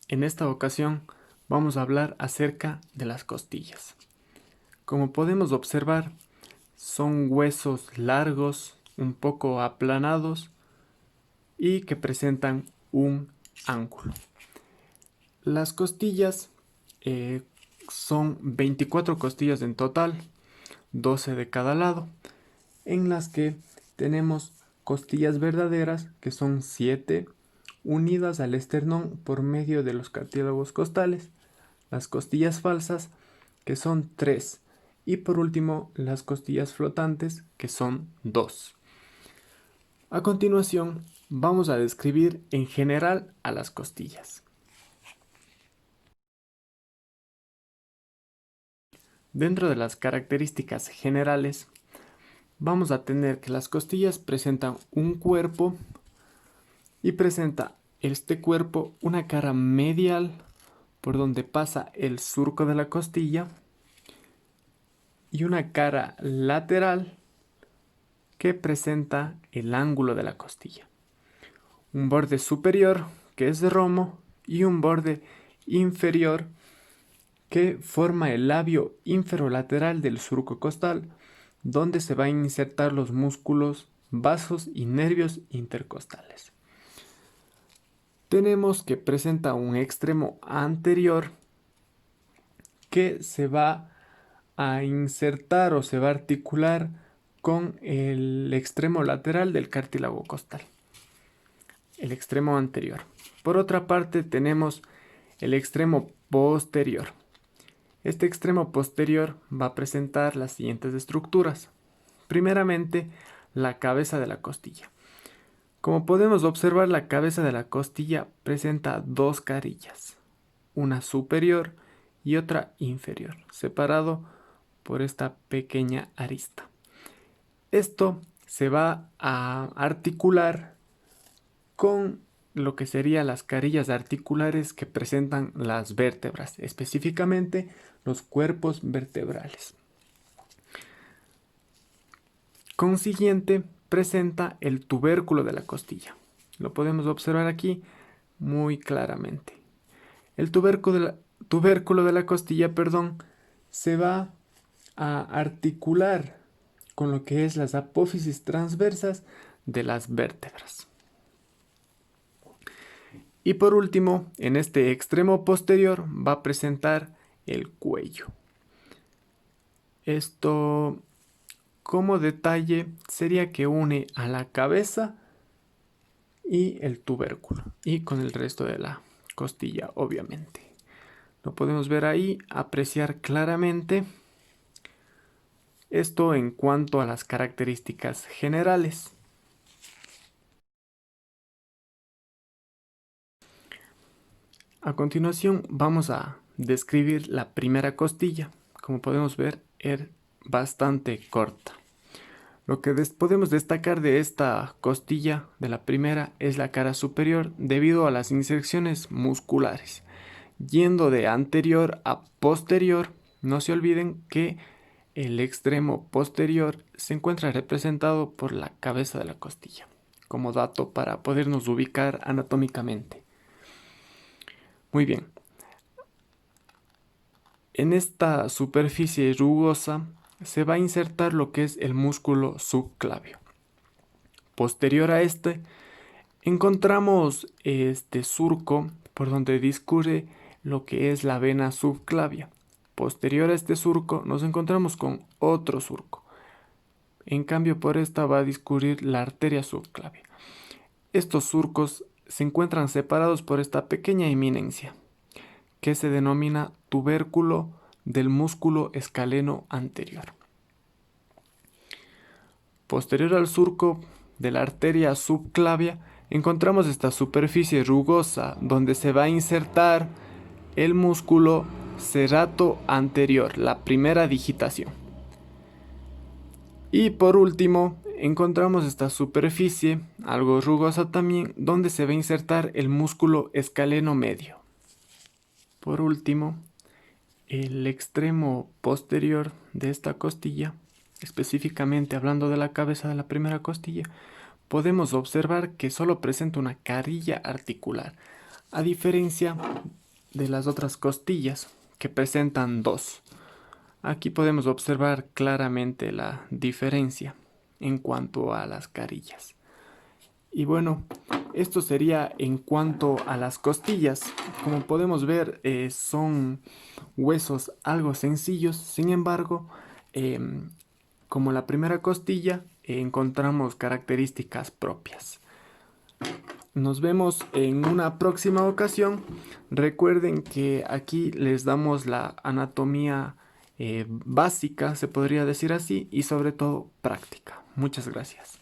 En esta ocasión vamos a hablar acerca de las costillas. Como podemos observar, son huesos largos, un poco aplanados y que presentan un ángulo. Las costillas son 24 costillas en total, 12 de cada lado, en las que tenemos costillas verdaderas, que son 7, unidas al esternón por medio de los cartílagos costales, las costillas falsas, que son 3, y por último las costillas flotantes, que son 2. A continuación, vamos a describir en general a las costillas. Dentro de las características generales, vamos a tener que las costillas presentan un cuerpo y presenta este cuerpo una cara medial por donde pasa el surco de la costilla y una cara lateral que presenta el ángulo de la costilla. Un borde superior que es de romo y un borde inferior que forma el labio inferolateral del surco costal, donde se van a insertar los músculos, vasos y nervios intercostales. Tenemos que presenta un extremo anterior que se va a insertar o se va a articular con el extremo lateral del cartílago costal, el extremo anterior. Por otra parte tenemos el extremo posterior. Este extremo posterior va a presentar las siguientes estructuras. Primeramente, la cabeza de la costilla. Como podemos observar, la cabeza de la costilla presenta dos carillas, una superior y otra inferior, separado por esta pequeña arista. Esto se va a articular con lo que serían las carillas articulares que presentan las vértebras, específicamente los cuerpos vertebrales. Consiguiente, presenta el tubérculo de la costilla. Lo podemos observar aquí muy claramente. El tubérculo de la costilla, se va a articular con lo que es las apófisis transversas de las vértebras. Y por último, en este extremo posterior va a presentar el cuello. Esto, como detalle, sería que une a la cabeza y el tubérculo, y con el resto de la costilla, obviamente. Lo podemos ver ahí, apreciar claramente. Esto en cuanto a las características generales. A continuación vamos a describir la primera costilla. Como podemos ver, es bastante corta. Lo que podemos destacar de esta costilla, de la primera, es la cara superior debido a las inserciones musculares. Yendo de anterior a posterior, no se olviden que el extremo posterior se encuentra representado por la cabeza de la costilla, como dato para podernos ubicar anatómicamente. Muy bien. En esta superficie rugosa se va a insertar lo que es el músculo subclavio. Posterior a este, encontramos este surco por donde discurre lo que es la vena subclavia. Posterior a este surco nos encontramos con otro surco. En cambio, por esta va a discurrir la arteria subclavia. Estos surcos se encuentran separados por esta pequeña eminencia, que se denomina tubérculo del músculo escaleno anterior. Posterior al surco de la arteria subclavia, encontramos esta superficie rugosa donde se va a insertar el músculo serrato anterior, la primera digitación. Y por último, encontramos esta superficie, algo rugosa también, donde se va a insertar el músculo escaleno medio. Por último, el extremo posterior de esta costilla, específicamente hablando de la cabeza de la primera costilla, podemos observar que solo presenta una carilla articular, a diferencia de las otras costillas, que presentan dos. Aquí podemos observar claramente la diferencia en cuanto a las carillas. Y bueno, esto sería en cuanto a las costillas. Como podemos ver, son huesos algo sencillos. Sin embargo, como la primera costilla, encontramos características propias. Nos vemos en una próxima ocasión. Recuerden que aquí les damos la anatomía básica, se podría decir así, y sobre todo práctica. Muchas gracias.